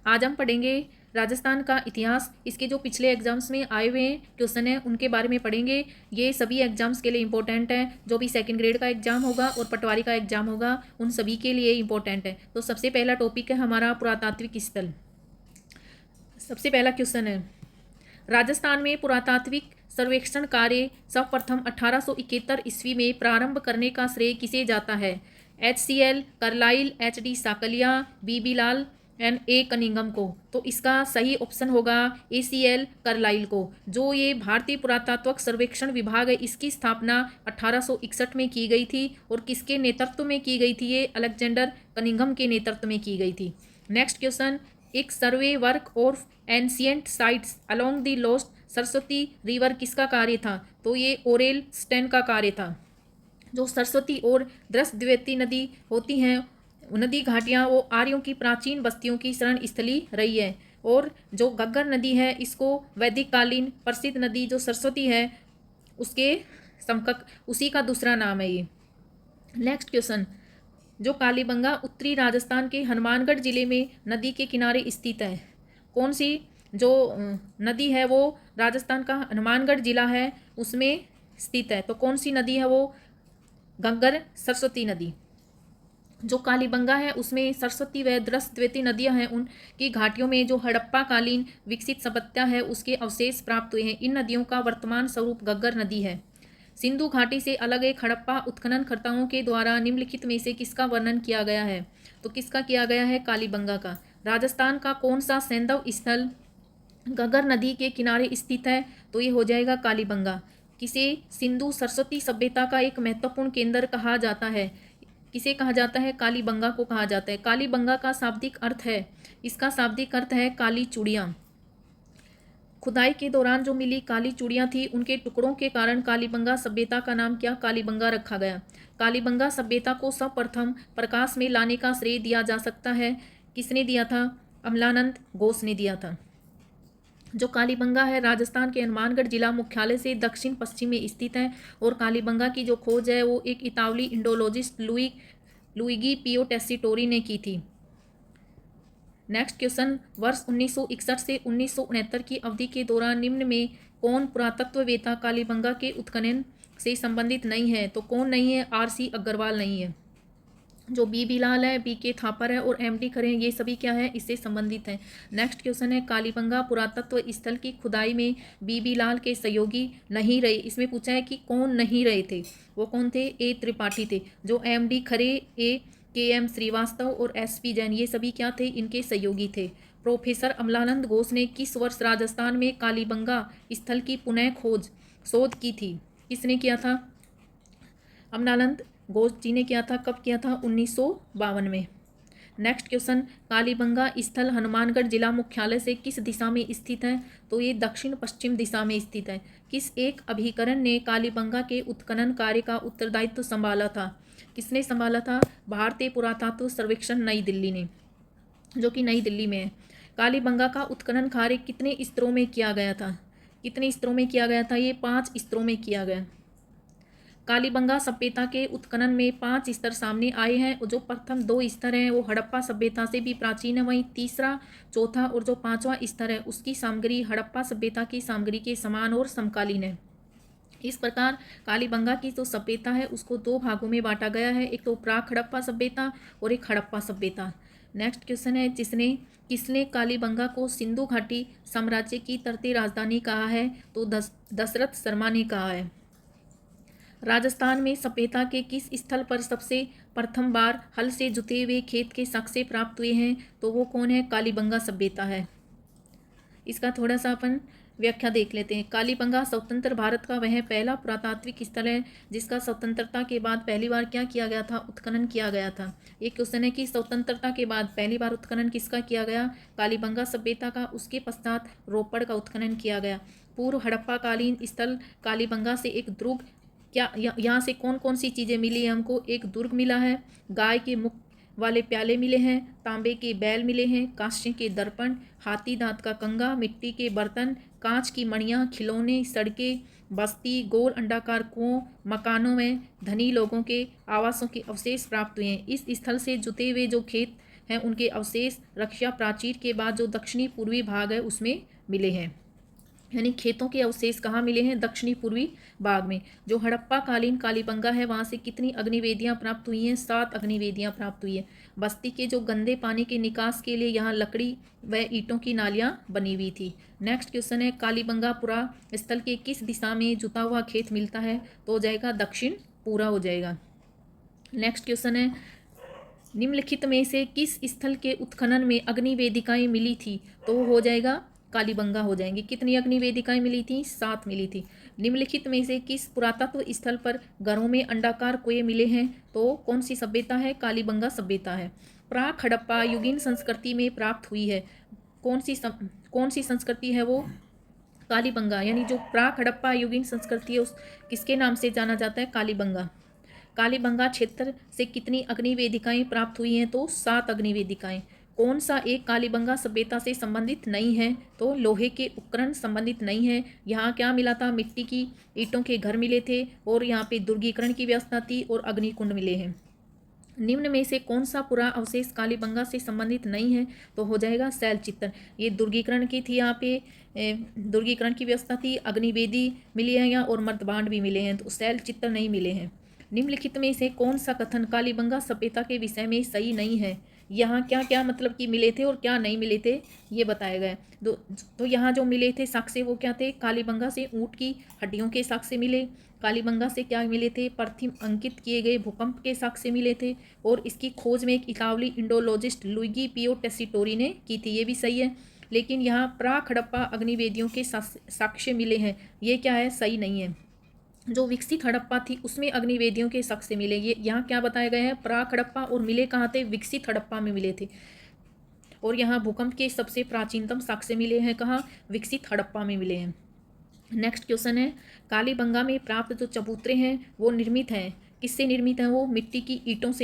आज हम पढ़ेंगे राजस्थान का इतिहास। इसके जो पिछले एग्जाम्स में आए हुए हैं क्वेश्चन हैं उनके बारे में पढ़ेंगे। ये सभी एग्जाम्स के लिए इंपॉर्टेंट है। जो भी सेकंड ग्रेड का एग्जाम होगा और पटवारी का एग्जाम होगा उन सभी के लिए इंपॉर्टेंट है। तो सबसे पहला टॉपिक है हमारा पुरातात्विक स्थल। सबसे पहला क्वेश्चन है, राजस्थान में पुरातात्विक सर्वेक्षण कार्य सर्वप्रथम 1871 ईस्वी में प्रारंभ करने का श्रेय किसे जाता है? HCL करलाइल, HD Sankalia, BB Lal and A Cunningham को। तो इसका सही ऑप्शन होगा ACL करलाइल को। जो ये भारतीय पुरातात्विक सर्वेक्षण विभाग है इसकी स्थापना 1861 में की गई थी और किसके नेतृत्व में की गई थी? ये अलेक्जेंडर कनिंगम के नेतृत्व में की गई थी। नेक्स्ट क्वेश्चन, एक survey work of ancient sites along the lost Saraswati river किसका कार्य था? तो ये ओरेल स्टेन का कार्य था। जो सरस्वती और द्रष्टद्वैती नदी होती हैं नदी घाटियाँ वो आर्यों की प्राचीन बस्तियों की शरण स्थली रही है। और जो घग्गर नदी है इसको वैदिक कालीन प्रसिद्ध नदी जो सरस्वती है उसके समकक्ष उसी का दूसरा नाम है ये। नेक्स्ट क्वेश्चन, जो कालीबंगा उत्तरी राजस्थान के हनुमानगढ़ जिले में नदी के किनारे स्थित है। कौन सी जो नदी है वो राजस्थान का हनुमानगढ़ जिला है उसमें स्थित है। तो कौन सी नदी है वो? घग्गर सरस्वती नदी। जो कालीबंगा है उसमें सरस्वती व द्रष्टद्वैती नदियां हैं उनकी घाटियों में जो हड़प्पा कालीन विकसित सभ्यता है उसके अवशेष प्राप्त हुए हैं। इन नदियों का वर्तमान स्वरूप घग्गर नदी है। सिंधु घाटी से अलग एक हड़प्पा उत्खननकर्ताओं के द्वारा निम्नलिखित में से किसका वर्णन किया गया है? तो किसका किया गया है? कालीबंगा का। राजस्थान का कौन सा सैंधव स्थल घग्गर नदी के किनारे स्थित है? तो ये हो जाएगा कालीबंगा। किसे सिंधु सरस्वती सभ्यता का एक महत्वपूर्ण केंद्र कहा जाता है? किसे कहा जाता है? कालीबंगा को कहा जाता है। कालीबंगा का शाब्दिक अर्थ है, इसका शाब्दिक अर्थ है काली चूड़ियाँ। खुदाई के दौरान जो मिली काली चूड़ियाँ थी उनके टुकड़ों के कारण कालीबंगा सभ्यता का नाम क्या कालीबंगा रखा गया। कालीबंगा सभ्यता को सर्वप्रथम प्रकाश में लाने का श्रेय दिया जा सकता है। किसने दिया था? अमलानंद घोष ने दिया था। जो कालीबंगा है राजस्थान के हनुमानगढ़ जिला मुख्यालय से दक्षिण पश्चिम में स्थित है। और कालीबंगा की जो खोज है वो एक इतावली इंडोलॉजिस्ट लुइगी पियो टेस्सिटोरी ने की थी। नेक्स्ट क्वेश्चन, वर्ष 1961 से 1969 की अवधि के दौरान निम्न में कौन पुरातत्ववेत्ता कालीबंगा के उत्खनन से संबंधित नहीं है? तो कौन नहीं है? RC अग्रवाल नहीं है। जो BB लाल है, BK थापर है और MD खरे हैं ये सभी क्या है? इससे संबंधित हैं। नेक्स्ट क्वेश्चन है, कालीबंगा पुरातत्व स्थल की खुदाई में BB लाल के सहयोगी नहीं रहे। इसमें पूछा है कि कौन नहीं रहे थे। वो कौन थे? A त्रिपाठी थे। जो MD Khare, A KM Srivastava और SP जैन ये सभी क्या थे? इनके सहयोगी थे। प्रोफेसर अमलानंद घोष ने किस वर्ष राजस्थान में कालीबंगा स्थल की पुनः खोज शोध की थी? किसने किया था? अमलानंद घोष जी ने किया था। कब किया था? 1952 में। नेक्स्ट क्वेश्चन, कालीबंगा स्थल हनुमानगढ़ जिला मुख्यालय से किस दिशा में स्थित है? तो ये दक्षिण पश्चिम दिशा में स्थित है। किस एक अभिकरण ने कालीबंगा के उत्खनन कार्य का उत्तरदायित्व संभाला था? किसने संभाला था? भारतीय पुरातत्व सर्वेक्षण नई दिल्ली ने, जो कि नई दिल्ली में है। कालीबंगा का उत्खनन कार्य कितने स्तरों में किया गया था? कितने स्तरों में किया गया था? ये 5 स्तरों में किया गया। कालीबंगा सभ्यता के उत्खनन में 5 स्तर सामने आए हैं। जो प्रथम 2 स्तर हैं वो हड़प्पा सभ्यता से भी प्राचीन है। वहीं तीसरा, चौथा और जो 5वां स्तर है उसकी सामग्री हड़प्पा सभ्यता की सामग्री के समान और समकालीन है। इस प्रकार कालीबंगा की जो सभ्यता है उसको 2 भागों में बांटा गया है, एक तो प्राक हड़प्पा सभ्यता और एक हड़प्पा सभ्यता। नेक्स्ट क्वेश्चन है, किसने कालीबंगा को सिंधु घाटी साम्राज्य की तरती राजधानी कहा है? तो दशरथ शर्मा ने कहा है। राजस्थान में सभ्यता के किस स्थल पर सबसे प्रथम बार हल से जुते हुए खेत के साक्ष्य प्राप्त हुए हैं? तो वो कौन है? कालीबंगा सभ्यता है। इसका थोड़ा सा अपन व्याख्या देख लेते हैं। कालीबंगा स्वतंत्र भारत का वह पहला पुरातात्विक स्थल है जिसका स्वतंत्रता के बाद पहली बार क्या किया गया था? उत्खनन किया गया था। एक क्वेश्चन है कि स्वतंत्रता के बाद पहली बार उत्खनन किसका किया गया? कालीबंगा सभ्यता का। उसके पश्चात रोपड़ का उत्खनन किया गया। पूर्व हड़प्पा कालीन स्थल कालीबंगा से एक दुर्ग क्या यहाँ से कौन कौन सी चीज़ें मिली हैं हमको? एक दुर्ग मिला है, गाय के मुख वाले प्याले मिले हैं, तांबे के बैल मिले हैं, कांस्य के दर्पण, हाथी दांत का कंगा, मिट्टी के बर्तन, कांच की मणियाँ, खिलौने, सड़कें, बस्ती, गोल अंडाकार कुओं, मकानों में धनी लोगों के आवासों के अवशेष प्राप्त हुए हैं। इस स्थल से जुते हुए जो खेत हैं उनके अवशेष रक्षा प्राचीर के बाद जो दक्षिणी पूर्वी भाग है उसमें मिले हैं। यानी खेतों के अवशेष कहाँ मिले हैं? दक्षिणी पूर्वी भाग में। जो हड़प्पा कालीन कालीबंगा है वहाँ से कितनी अग्निवेदियाँ प्राप्त हुई हैं? 7 अग्निवेदियाँ प्राप्त हुई हैं। बस्ती के जो गंदे पानी के निकास के लिए यहाँ लकड़ी व ईंटों की नालियाँ बनी हुई थी। नेक्स्ट क्वेश्चन है कालीबंगा पुरा स्थल के किस दिशा में जुता हुआ खेत मिलता है? तो हो जाएगा दक्षिण पूरा हो जाएगा। नेक्स्ट क्वेश्चन है निम्नलिखित में से किस स्थल के उत्खनन में अग्निवेदिकाएं मिली थी? तो हो जाएगा कालीबंगा हो जाएंगे। कितनी अग्निवेदिकाएं मिली थी? 7 मिली थी। निम्नलिखित में से किस पुरातत्व स्थल पर घरों में अंडाकार कुएं मिले हैं? तो कौन सी सभ्यता है? कालीबंगा सभ्यता है। प्राक हड़प्पा युगीन संस्कृति में प्राप्त हुई है। कौन सी संस्कृति है वो? कालीबंगा। यानी जो प्राक हड़प्पा युगीन संस्कृति है उस किसके नाम से जाना जाता है? कालीबंगा। कालीबंगा क्षेत्र से कितनी अग्निवेदिकाएं प्राप्त हुई हैं? तो 7 अग्निवेदिकाएं। कौन सा एक कालीबंगा सभ्यता से संबंधित नहीं है? तो लोहे के उपकरण संबंधित नहीं है। यहाँ क्या मिला था? मिट्टी की ईंटों के घर मिले थे और यहाँ पे दुर्गीकरण की व्यवस्था थी और अग्निकुंड मिले हैं। निम्न में से कौन सा पुरा अवशेष कालीबंगा से संबंधित नहीं है? तो हो जाएगा शैल चित्र। ये दुर्गीकरण की थी, यहाँ पे दुर्गीकरण की व्यवस्था थी, अग्निवेदी मिली है यहाँ और मर्दबांड भी मिले हैं, तो शैल चित्र नहीं मिले हैं। निम्नलिखित में से कौन सा कथन कालीबंगा सभ्यता के विषय में सही नहीं है? यहाँ क्या क्या मतलब कि मिले थे और क्या नहीं मिले थे ये बताया गया। तो यहाँ जो मिले थे साक्ष्य वो क्या थे? कालीबंगा से ऊँट की हड्डियों के साक्ष्य मिले। कालीबंगा से क्या मिले थे? प्रथम अंकित किए गए भूकंप के साक्ष्य मिले थे और इसकी खोज में एक इतालवी इंडोलॉजिस्ट लुइगी पियो टेसिटोरी ने की थी, ये भी सही है। लेकिन यहाँ प्राक हड़प्पा अग्निवेदियों के साक्ष्य मिले हैं, ये क्या है? सही नहीं है। जो विकसित हड़प्पा थी उसमें अग्निवेदियों के साक्ष्य मिले, ये यहाँ क्या बताया गया है? प्राक हड़प्पा, और मिले कहाँ थे? विकसित हड़प्पा में मिले थे। और यहाँ भूकंप के सबसे प्राचीनतम साक्ष्य मिले हैं कहाँ? विकसित हड़प्पा में मिले हैं। नेक्स्ट क्वेश्चन है कालीबंगा में प्राप्त जो चबूतरे हैं वो निर्मित हैं, किससे निर्मित हैं? वो मिट्टी की ईंटों से